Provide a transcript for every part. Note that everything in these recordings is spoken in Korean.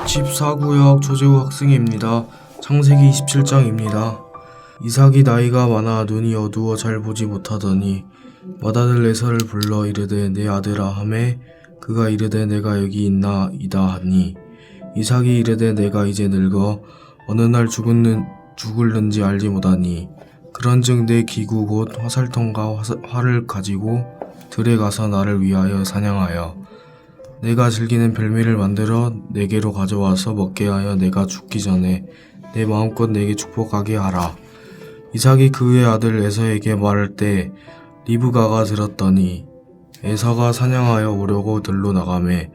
14구역 조재우 학생입니다. 창세기 27장입니다. 이삭이 나이가 많아 눈이 어두워 잘 보지 못하더니 맏아들 에서를 불러 이르되 내 아들아 하매 그가 이르되 내가 여기 있나이다 하니 이삭이 이르되 내가 이제 늙어 어느 날 죽을는지 알지 못하니 그런즉 내 기구 곧 화살통과 활을 가지고 들에 가서 나를 위하여 사냥하여 내가 즐기는 별미를 만들어 내게로 가져와서 먹게 하여 내가 죽기 전에 내 마음껏 내게 축복하게 하라. 이삭이 그의 아들 에서에게 말할 때 리브가가 들었더니 에서가 사냥하여 오려고 들로 나가매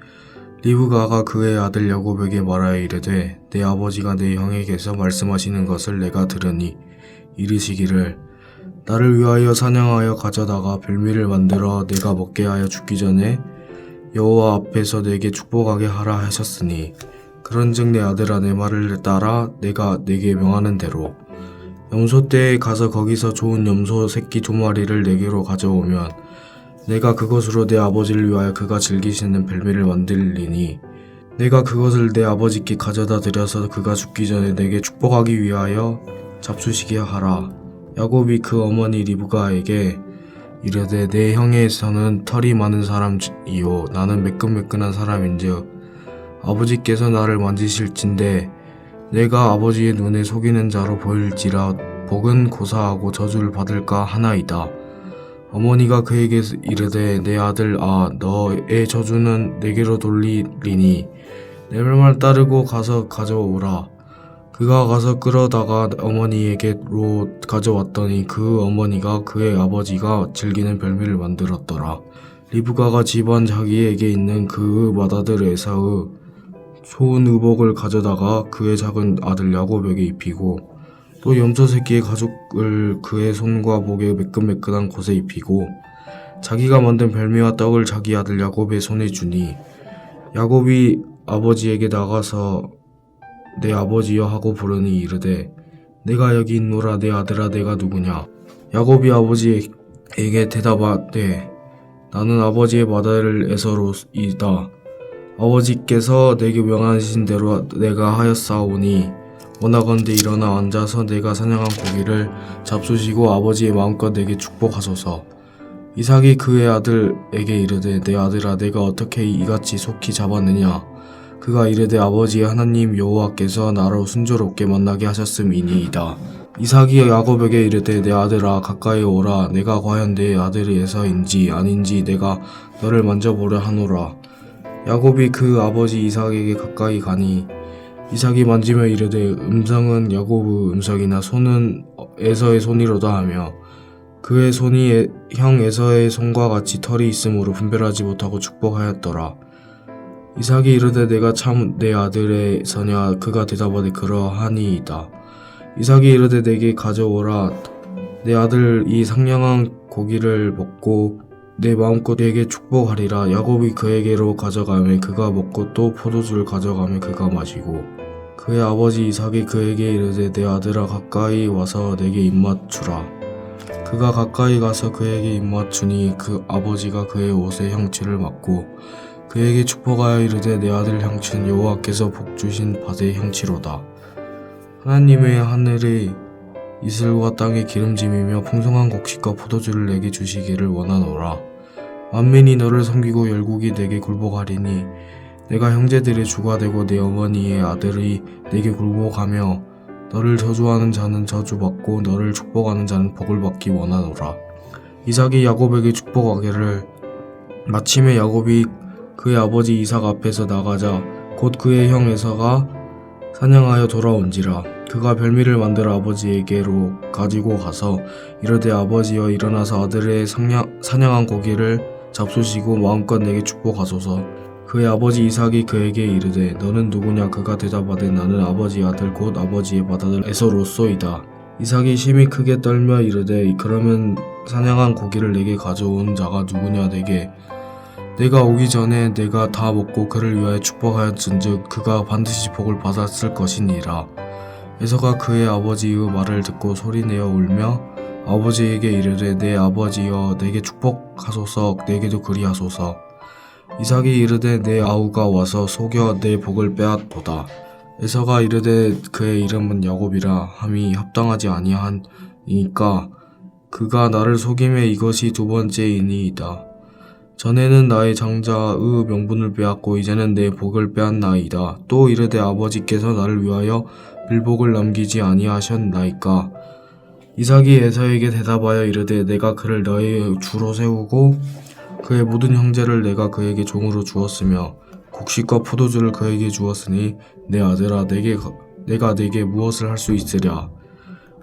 리브가가 그의 아들 야곱에게 말하여 이르되 내 아버지가 내 형에게서 말씀하시는 것을 내가 들으니 이르시기를 나를 위하여 사냥하여 가져다가 별미를 만들어 내가 먹게 하여 죽기 전에 여호와 앞에서 내게 축복하게 하라 하셨으니 그런즉 내 아들아 내 말을 따라 내가 내게 명하는 대로 염소떼에 가서 거기서 좋은 염소 새끼 2마리를 내게로 가져오면 내가 그것으로 내 아버지를 위하여 그가 즐기시는 별미를 만들리니 내가 그것을 내 아버지께 가져다 드려서 그가 죽기 전에 내게 축복하기 위하여 잡수시게 하라. 야곱이 그 어머니 리브가에게 이르되 내 형에서는 털이 많은 사람이요 나는 매끈매끈한 사람인즉 아버지께서 나를 만지실진데 내가 아버지의 눈에 속이는 자로 보일지라 복은 고사하고 저주를 받을까 하나이다. 어머니가 그에게 이르되 내 아들 너의 저주는 내게로 돌리리니 내 말 따르고 가서 가져오라. 그가 가서 끌어다가 어머니에게로 가져왔더니 그 어머니가 그의 아버지가 즐기는 별미를 만들었더라. 리브가가 집안 자기에게 있는 그 맏아들 에사의 좋은 의복을 가져다가 그의 작은 아들 야곱에게 입히고 또 염소 새끼의 가죽을 그의 손과 목에 매끈매끈한 곳에 입히고 자기가 만든 별미와 떡을 자기 아들 야곱의 손에 주니 야곱이 아버지에게 나가서 내 아버지여 하고 부르니 이르되 내가 여기 있노라 내 아들아 내가 누구냐. 야곱이 아버지에게 대답하되 나는 아버지의 맏아들 에서로이다. 아버지께서 내게 명하신 대로 내가 하였사오니 원하건대 일어나 앉아서 내가 사냥한 고기를 잡수시고 아버지의 마음껏 내게 축복하소서. 이삭이 그의 아들에게 이르되 내 아들아 내가 어떻게 이같이 속히 잡았느냐. 그가 이르되 아버지의 하나님 여호와께서 나로 순조롭게 만나게 하셨음이니이다. 이삭이 야곱에게 이르되 내 아들아 가까이 오라. 내가 과연 내 아들이 에서인지 아닌지 내가 너를 만져보려 하노라. 야곱이 그 아버지 이삭에게 가까이 가니 이삭이 만지며 이르되 음성은 야곱의 음성이나 손은 에서의 손이로다 하며 그의 손이 형 에서의 손과 같이 털이 있으므로 분별하지 못하고 축복하였더라. 이삭이 이르되 내가 참 내 아들의 서냐. 그가 대답하되 그러하니이다. 이삭이 이르되 내게 가져오라. 내 아들이 상냥한 고기를 먹고 내 마음껏 내게 축복하리라. 야곱이 그에게로 가져가매 그가 먹고 또 포도주를 가져가매 그가 마시고 그의 아버지 이삭이 그에게 이르되 내 아들아 가까이 와서 내게 입맞추라. 그가 가까이 가서 그에게 입맞추니 그 아버지가 그의 옷에 향취를 맡고 그에게 축복하여 이르되 내 아들 향취는 여호와께서 복주신 밭의 향취로다. 하나님의 하늘의 이슬과 땅의 기름짐이며 풍성한 곡식과 포도주를 내게 주시기를 원하노라. 만민이 너를 섬기고 열국이 내게 굴복하리니 내가 형제들의 주가 되고 내 어머니의 아들이 내게 굴복하며 너를 저주하는 자는 저주받고 너를 축복하는 자는 복을 받기 원하노라. 이삭이 야곱에게 축복하기를 마침에 야곱이 그의 아버지 이삭 앞에서 나가자 곧 그의 형 에서가 사냥하여 돌아온지라. 그가 별미를 만들어 아버지에게로 가지고 가서 이르되 아버지여 일어나서 아들의 사냥한 고기를 잡수시고 마음껏 내게 축복하소서. 그의 아버지 이삭이 그에게 이르되 너는 누구냐. 그가 대답하되 나는 아버지의 아들 곧 아버지의 맏아들 에서로소이다. 이삭이 심히 크게 떨며 이르되 그러면 사냥한 고기를 내게 가져온 자가 누구냐. 내가 오기 전에 내가 다 먹고 그를 위하여 축복하였은즉 그가 반드시 복을 받았을 것이니라. 에서가 그의 아버지의 말을 듣고 소리내어 울며 아버지에게 이르되 내 아버지여 내게 축복하소서. 내게도 그리하소서. 이삭이 이르되 내 아우가 와서 속여 내 복을 빼앗도다. 에서가 이르되 그의 이름은 야곱이라 함이 합당하지 아니하니까 그가 나를 속임에 이것이 두 번째이니이다. 전에는 나의 장자의 명분을 빼앗고 이제는 내 복을 빼앗나이다. 또 이르되 아버지께서 나를 위하여 빌복을 남기지 아니하셨나이까. 이삭이 에서에게 대답하여 이르되 내가 그를 너의 주로 세우고 그의 모든 형제를 내가 그에게 종으로 주었으며 곡식과 포도주를 그에게 주었으니 내 아들아 내가 네게 무엇을 할 수 있으랴.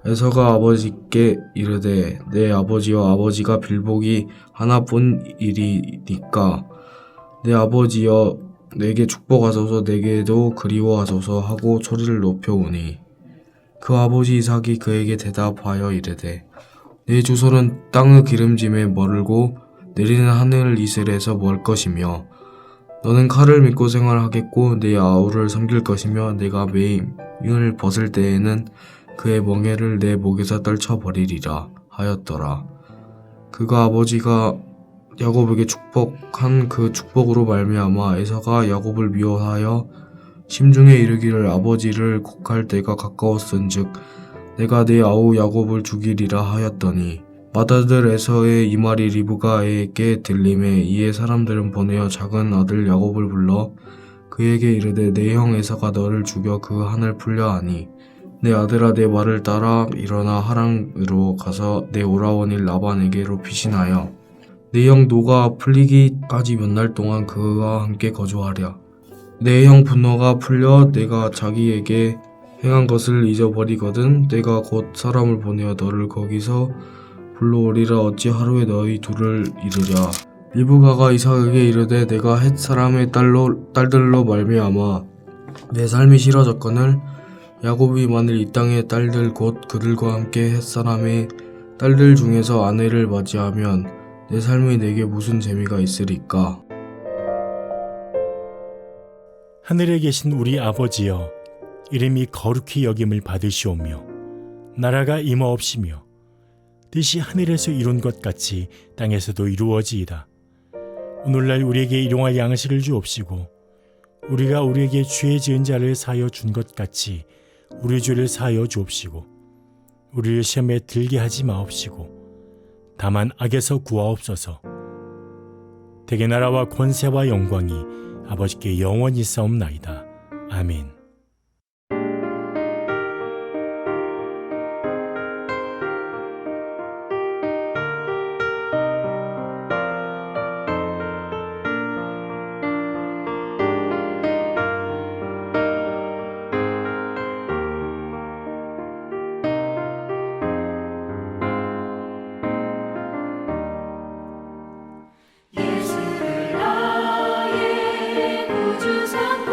에서가 아버지께 이르되 내 아버지여 아버지가 빌복이 하나뿐이리니까 내 아버지여 내게 축복하소서 내게도 그리워하소서 하고 소리를 높여오니 그 아버지 이삭이 그에게 대답하여 이르되 내 주소는 땅의 기름짐에 머물고 내리는 하늘 이슬에서 멀 것이며 너는 칼을 믿고 생활하겠고 내 아우를 섬길 것이며 내가 매임을 벗을 때에는 그의 멍에를 내 목에서 떨쳐버리리라 하였더라. 그가 아버지가 야곱에게 축복한 그 축복으로 말미암아 에서가 야곱을 미워하여 심중에 이르기를 아버지를 곡할 때가 가까웠은즉 내가 내 아우 야곱을 죽이리라 하였더니 맏아들 에서의 이 말이 리브가에게 들림에 이에 사람들은 보내어 작은 아들 야곱을 불러 그에게 이르되 내 형 에서가 너를 죽여 그 한을 풀려 하니 내 아들아 내 말을 따라 일어나 하란으로 가서 내 오라원일 라반에게로 피신하여 내 형 노가 풀리기까지 몇 날 동안 그와 함께 거주하랴. 내 형 분노가 풀려 내가 자기에게 행한 것을 잊어버리거든 내가 곧 사람을 보내어 너를 거기서 불러오리라. 어찌 하루에 너희 둘을 이르랴. 리브가가 이삭에게 이르되 내가 헷 사람의 딸들로 말미암아 내 삶이 싫어졌거늘 야곱이 만일 이 땅의 딸들 곧 그들과 함께 헷 사람의 딸들 중에서 아내를 맞이하면 내 삶이 내게 무슨 재미가 있으리까. 하늘에 계신 우리 아버지여 이름이 거룩히 여김을 받으시오며 나라가 임하옵시며 뜻이 하늘에서 이룬 것 같이 땅에서도 이루어지이다. 오늘날 우리에게 일용할 양식을 주옵시고 우리가 우리에게 죄 지은 자를 사하여 준 것 같이 우리 죄를 사하여 주옵시고 우리를 시험에 들게 하지 마옵시고 다만 악에서 구하옵소서. 대개 나라와 권세와 영광이 아버지께 영원히 싸움나이다. 아멘. 예수를 나의 구주 삼고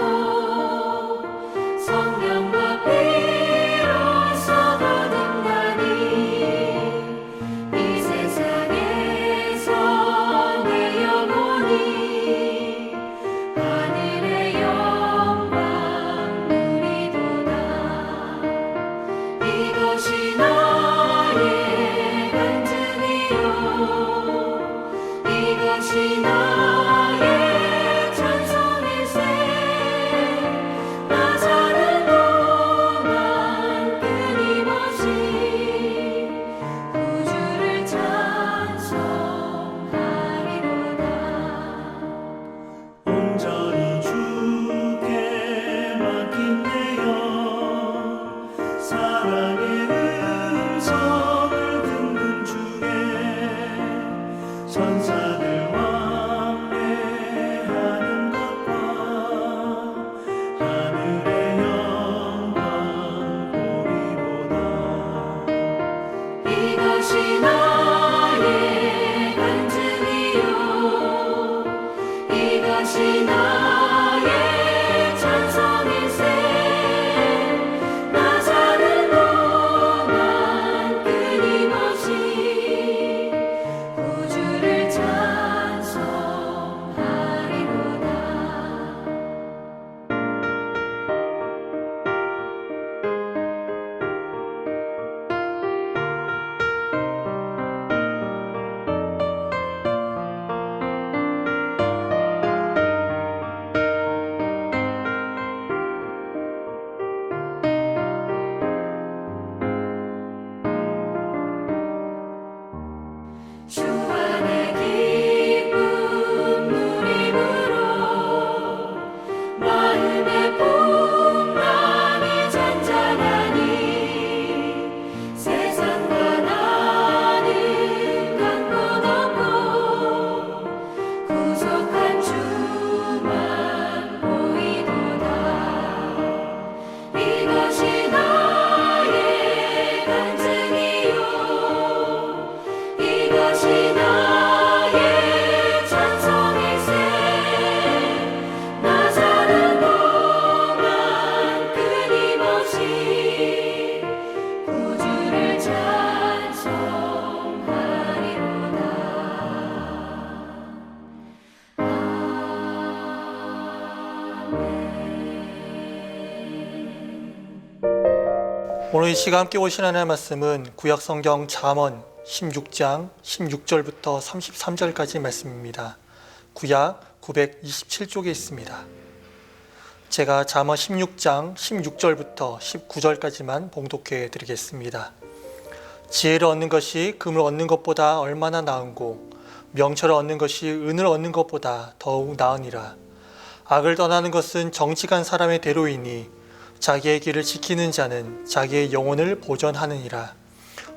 오늘 이 시간 함께 보신 하나님의 말씀은 구약성경 잠언 16장 16절부터 33절까지 말씀입니다. 구약 927쪽에 있습니다. 제가 잠언 16장 16절부터 19절까지만 봉독해 드리겠습니다. 지혜를 얻는 것이 금을 얻는 것보다 얼마나 나은고 명철을 얻는 것이 은을 얻는 것보다 더욱 나으니라. 악을 떠나는 것은 정직한 사람의 대로이니 자기의 길을 지키는 자는 자기의 영혼을 보전하느니라.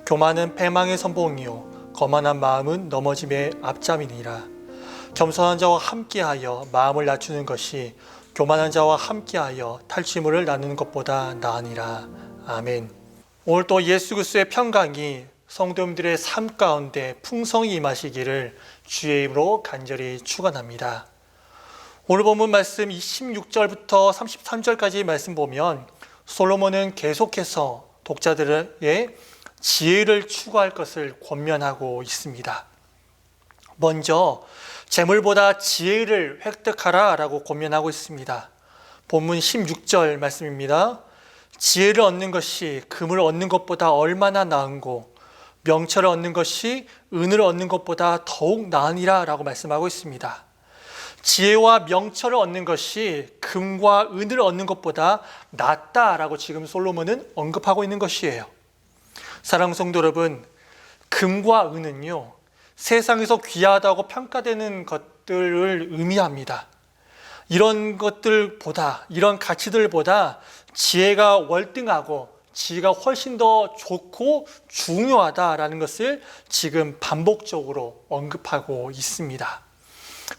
교만은 패망의 선봉이요 거만한 마음은 넘어짐의 앞잠이니라. 겸손한 자와 함께하여 마음을 낮추는 것이 교만한 자와 함께하여 탈취물을 나누는 것보다 나으니라. 아멘. 오늘 또 예수 그리스도의 평강이 성도님들의 삶 가운데 풍성히 임하시기를 주의 이름으로 간절히 축원합니다. 오늘 본문 말씀 16절부터 33절까지 말씀 보면 솔로몬은 계속해서 독자들에게 지혜를 추구할 것을 권면하고 있습니다. 먼저 재물보다 지혜를 획득하라 라고 권면하고 있습니다. 본문 16절 말씀입니다. 지혜를 얻는 것이 금을 얻는 것보다 얼마나 나은고 명철을 얻는 것이 은을 얻는 것보다 더욱 나으니라 라고 말씀하고 있습니다. 지혜와 명철을 얻는 것이 금과 은을 얻는 것보다 낫다라고 지금 솔로몬은 언급하고 있는 것이에요. 사랑하는 성도 여러분, 금과 은은요, 세상에서 귀하다고 평가되는 것들을 의미합니다. 이런 것들보다, 이런 가치들보다 지혜가 월등하고 지혜가 훨씬 더 좋고 중요하다라는 것을 지금 반복적으로 언급하고 있습니다.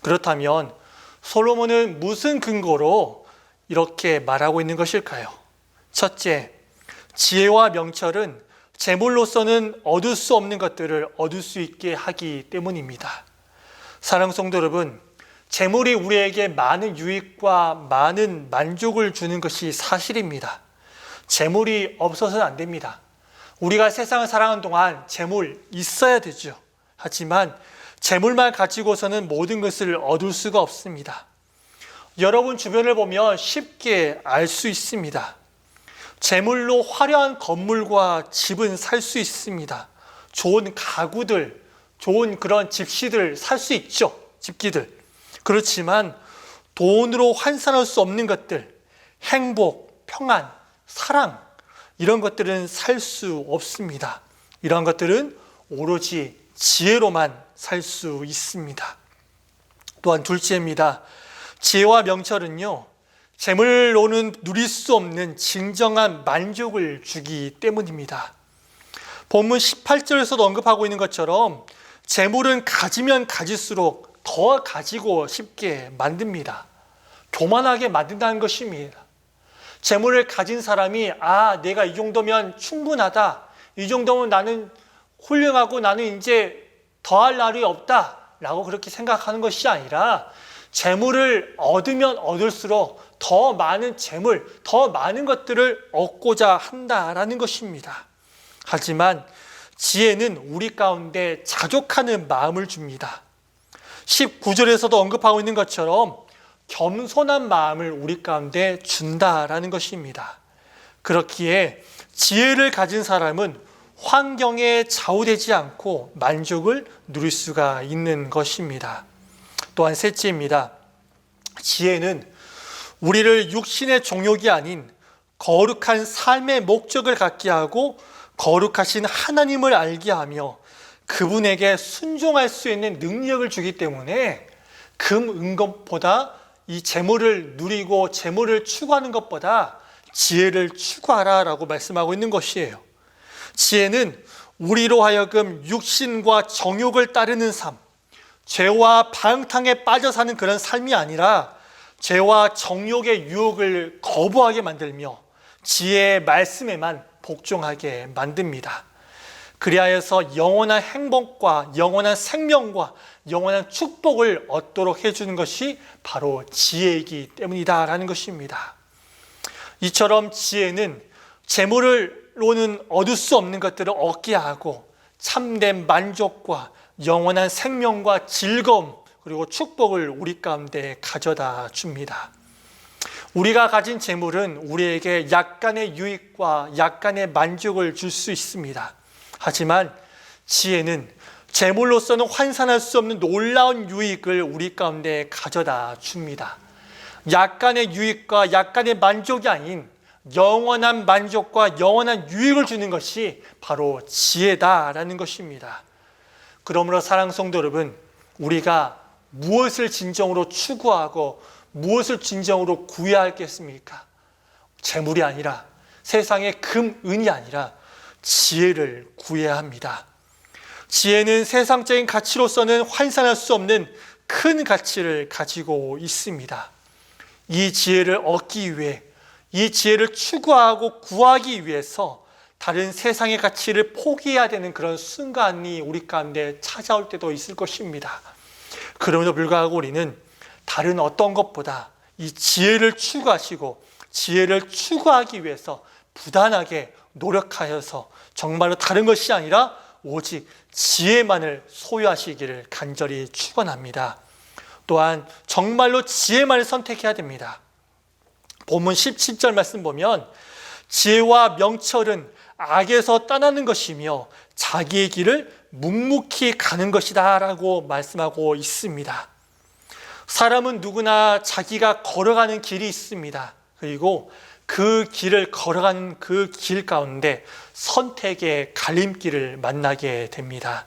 그렇다면 솔로몬은 무슨 근거로 이렇게 말하고 있는 것일까요? 첫째, 지혜와 명철은 재물로서는 얻을 수 없는 것들을 얻을 수 있게 하기 때문입니다. 사랑하는 성도 여러분, 재물이 우리에게 많은 유익과 많은 만족을 주는 것이 사실입니다. 재물이 없어서는 안 됩니다. 우리가 세상을 살아가는 동안 재물 있어야 되죠. 하지만 재물만 가지고서는 모든 것을 얻을 수가 없습니다. 여러분 주변을 보면 쉽게 알 수 있습니다. 재물로 화려한 건물과 집은 살 수 있습니다. 좋은 가구들, 좋은 그런 집시들 살 수 있죠. 집기들. 그렇지만 돈으로 환산할 수 없는 것들, 행복, 평안, 사랑, 이런 것들은 살 수 없습니다. 이런 것들은 오로지 지혜로만 살 수 있습니다. 또한 둘째입니다. 지혜와 명철은요, 재물로는 누릴 수 없는 진정한 만족을 주기 때문입니다. 본문 18절에서도 언급하고 있는 것처럼 재물은 가지면 가질수록 더 가지고 싶게 만듭니다. 교만하게 만든다는 것입니다. 재물을 가진 사람이 내가 이 정도면 충분하다. 이 정도면 나는 훌륭하고 나는 이제 더할 날이 없다라고 그렇게 생각하는 것이 아니라 재물을 얻으면 얻을수록 더 많은 재물, 더 많은 것들을 얻고자 한다라는 것입니다. 하지만 지혜는 우리 가운데 자족하는 마음을 줍니다. 19절에서도 언급하고 있는 것처럼 겸손한 마음을 우리 가운데 준다라는 것입니다. 그렇기에 지혜를 가진 사람은 환경에 좌우되지 않고 만족을 누릴 수가 있는 것입니다. 또한 셋째입니다. 지혜는 우리를 육신의 종욕이 아닌 거룩한 삶의 목적을 갖게 하고 거룩하신 하나님을 알게 하며 그분에게 순종할 수 있는 능력을 주기 때문에 금, 은것보다 이 재물을 누리고 재물을 추구하는 것보다 지혜를 추구하라라고 말씀하고 있는 것이에요. 지혜는 우리로 하여금 육신과 정욕을 따르는 삶, 죄와 방탕에 빠져 사는 그런 삶이 아니라 죄와 정욕의 유혹을 거부하게 만들며 지혜의 말씀에만 복종하게 만듭니다. 그리하여서 영원한 행복과 영원한 생명과 영원한 축복을 얻도록 해주는 것이 바로 지혜이기 때문이다라는 것입니다. 이처럼 지혜는 재물로는 얻을 수 없는 것들을 얻게 하고 참된 만족과 영원한 생명과 즐거움 그리고 축복을 우리 가운데 가져다 줍니다. 우리가 가진 재물은 우리에게 약간의 유익과 약간의 만족을 줄 수 있습니다. 하지만 지혜는 재물로서는 환산할 수 없는 놀라운 유익을 우리 가운데 가져다 줍니다. 약간의 유익과 약간의 만족이 아닌 영원한 만족과 영원한 유익을 주는 것이 바로 지혜다라는 것입니다. 그러므로 사랑하는 성도 여러분, 우리가 무엇을 진정으로 추구하고 무엇을 진정으로 구해야 하겠습니까? 재물이 아니라, 세상의 금, 은이 아니라 지혜를 구해야 합니다. 지혜는 세상적인 가치로서는 환산할 수 없는 큰 가치를 가지고 있습니다. 이 지혜를 얻기 위해, 이 지혜를 추구하고 구하기 위해서 다른 세상의 가치를 포기해야 되는 그런 순간이 우리 가운데 찾아올 때도 있을 것입니다. 그럼에도 불구하고 우리는 다른 어떤 것보다 이 지혜를 추구하시고 지혜를 추구하기 위해서 부단하게 노력하여서 정말로 다른 것이 아니라 오직 지혜만을 소유하시기를 간절히 축원합니다. 또한 정말로 지혜만을 선택해야 됩니다. 본문 17절 말씀 보면 지혜와 명철은 악에서 떠나는 것이며 자기의 길을 묵묵히 가는 것이다 라고 말씀하고 있습니다. 사람은 누구나 자기가 걸어가는 길이 있습니다. 그리고 그 길을 걸어가는 그 길 가운데 선택의 갈림길을 만나게 됩니다.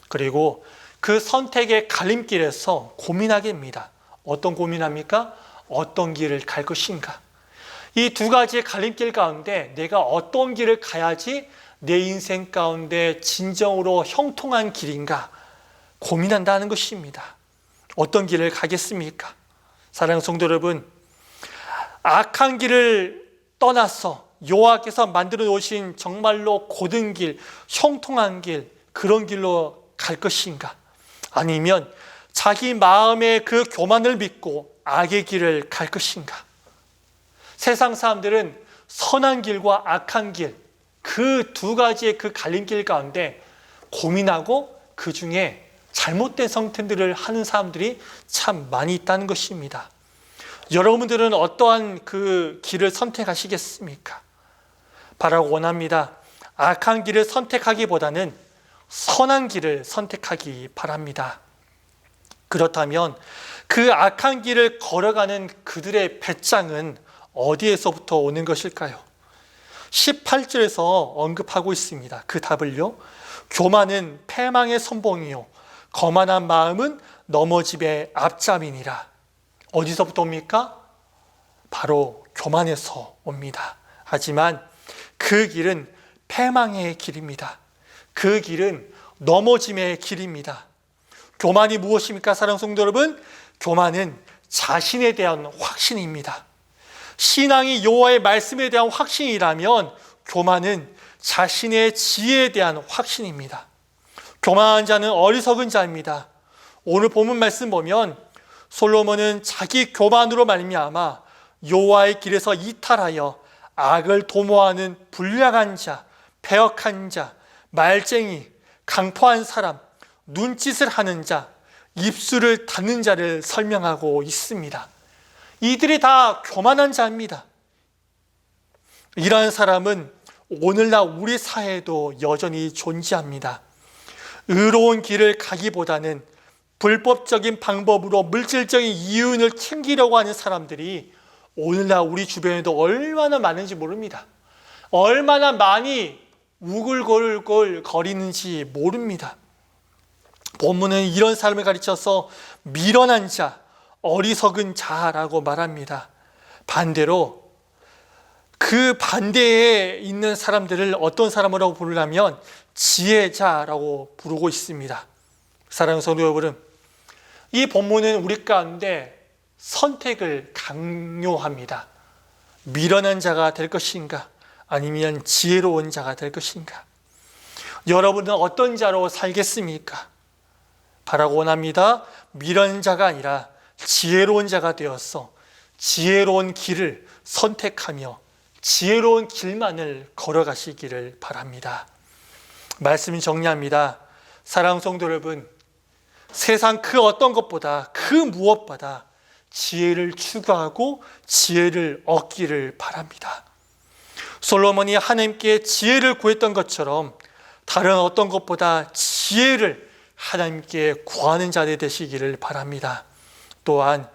그리고 그 선택의 갈림길에서 고민하게 됩니다. 어떤 고민합니까? 어떤 길을 갈 것인가? 이 두 가지의 갈림길 가운데 내가 어떤 길을 가야지 내 인생 가운데 진정으로 형통한 길인가 고민한다는 것입니다. 어떤 길을 가겠습니까? 사랑하는 성도 여러분, 악한 길을 떠나서 여호와께서 만들어 놓으신 정말로 고든 길, 형통한 길, 그런 길로 갈 것인가? 아니면 자기 마음의 그 교만을 믿고 악의 길을 갈 것인가? 세상 사람들은 선한 길과 악한 길, 그 두 가지의 그 갈림길 가운데 고민하고 그 중에 잘못된 선택들을 하는 사람들이 참 많이 있다는 것입니다. 여러분들은 어떠한 그 길을 선택하시겠습니까? 바라고 원합니다. 악한 길을 선택하기보다는 선한 길을 선택하기 바랍니다. 그렇다면 그 악한 길을 걸어가는 그들의 배짱은 어디에서부터 오는 것일까요? 18절에서 언급하고 있습니다. 그 답을요. 교만은 패망의 선봉이요 거만한 마음은 넘어짐의 앞잡이니라. 어디서부터 옵니까? 바로 교만에서 옵니다. 하지만 그 길은 패망의 길입니다. 그 길은 넘어짐의 길입니다. 교만이 무엇입니까? 사랑하는 성도 여러분, 교만은 자신에 대한 확신입니다. 신앙이 여호와의 말씀에 대한 확신이라면 교만은 자신의 지혜에 대한 확신입니다. 교만한 자는 어리석은 자입니다. 오늘 본문 말씀 보면 솔로몬은 자기 교만으로 말미암아 여호와의 길에서 이탈하여 악을 도모하는 불량한 자, 배역한 자, 말쟁이, 강포한 사람, 눈짓을 하는 자, 입술을 닫는 자를 설명하고 있습니다. 이들이 다 교만한 자입니다. 이러한 사람은 오늘날 우리 사회에도 여전히 존재합니다. 의로운 길을 가기보다는 불법적인 방법으로 물질적인 이윤을 챙기려고 하는 사람들이 오늘날 우리 주변에도 얼마나 많은지 모릅니다. 얼마나 많이 우글거리는지 모릅니다. 본문은 이런 사람을 가르쳐서 미련한 자, 어리석은 자라고 말합니다. 반대로 그 반대에 있는 사람들을 어떤 사람이라고 부르려면 지혜자라고 부르고 있습니다. 사랑하는 성도 여러분, 이 본문은 우리 가운데 선택을 강요합니다. 미련한 자가 될 것인가? 아니면 지혜로운 자가 될 것인가? 여러분은 어떤 자로 살겠습니까? 바라고 원합니다. 미련한 자가 아니라 지혜로운 자가 되어서 지혜로운 길을 선택하며 지혜로운 길만을 걸어가시기를 바랍니다. 말씀을 정리합니다. 사랑하는 성도 여러분, 세상 그 어떤 것보다 그 무엇보다 지혜를 추구하고 지혜를 얻기를 바랍니다. 솔로몬이 하나님께 지혜를 구했던 것처럼 다른 어떤 것보다 지혜를 하나님께 구하는 자들 되시기를 바랍니다. 또한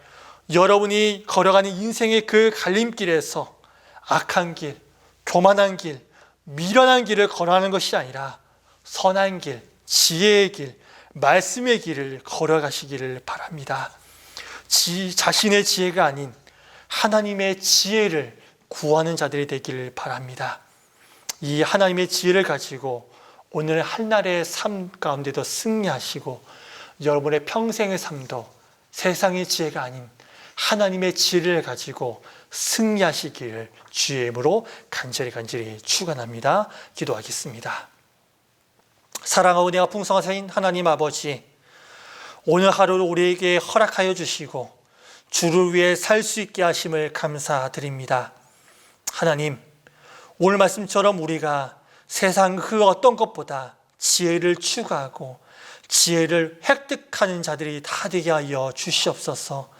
여러분이 걸어가는 인생의 그 갈림길에서 악한 길, 교만한 길, 미련한 길을 걸어가는 것이 아니라 선한 길, 지혜의 길, 말씀의 길을 걸어가시기를 바랍니다. 자신의 지혜가 아닌 하나님의 지혜를 구하는 자들이 되기를 바랍니다. 이 하나님의 지혜를 가지고 오늘 한날의 삶 가운데도 승리하시고 여러분의 평생의 삶도 세상의 지혜가 아닌 하나님의 지혜를 가지고 승리하시기를 주의 이름으로 간절히 축원합니다. 기도하겠습니다. 사랑하고 은혜가 풍성하신 하나님 아버지, 오늘 하루를 우리에게 허락하여 주시고 주를 위해 살 수 있게 하심을 감사드립니다. 하나님, 오늘 말씀처럼 우리가 세상 그 어떤 것보다 지혜를 추구하고 지혜를 획득하는 자들이 다 되게 하여 주시옵소서.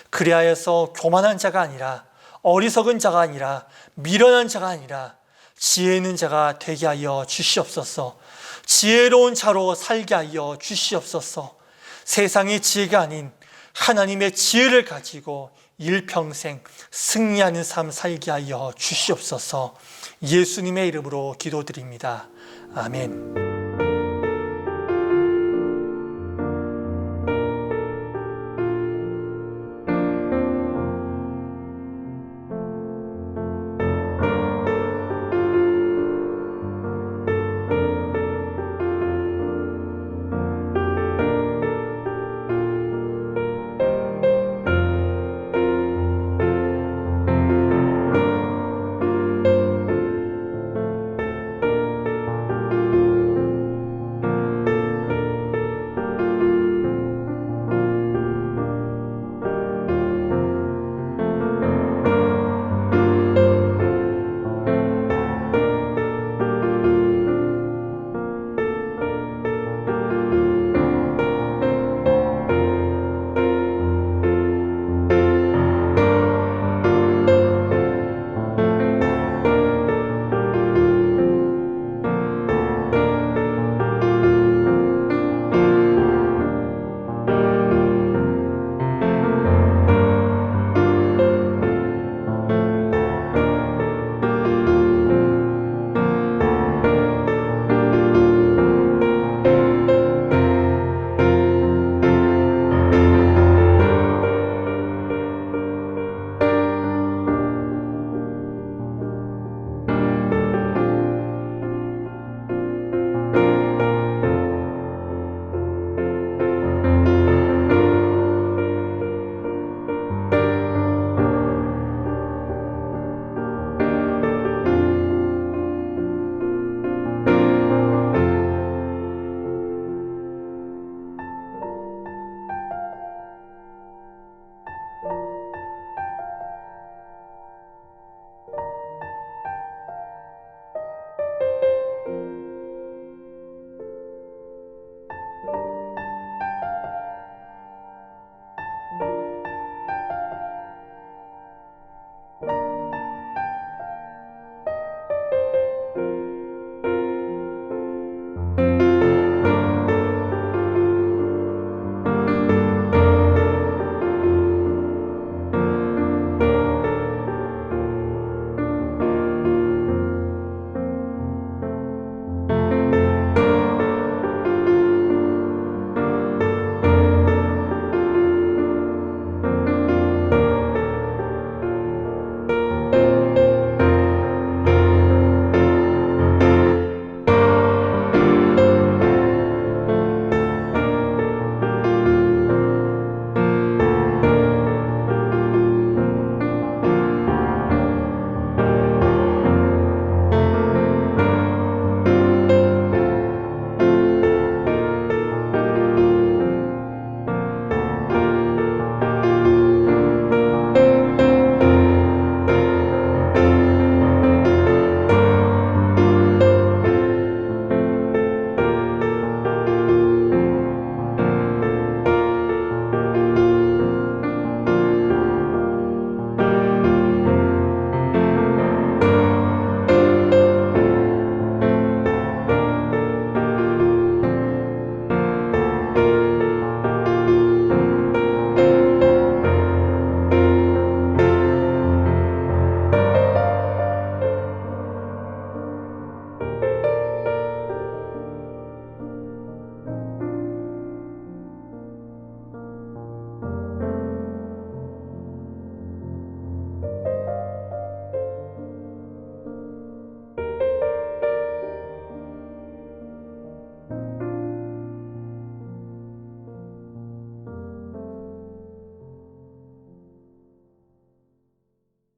그리하여서 교만한 자가 아니라, 어리석은 자가 아니라, 미련한 자가 아니라 지혜 있는 자가 되게 하여 주시옵소서. 지혜로운 자로 살게 하여 주시옵소서. 세상의 지혜가 아닌 하나님의 지혜를 가지고 일평생 승리하는 삶 살게 하여 주시옵소서. 예수님의 이름으로 기도드립니다. 아멘.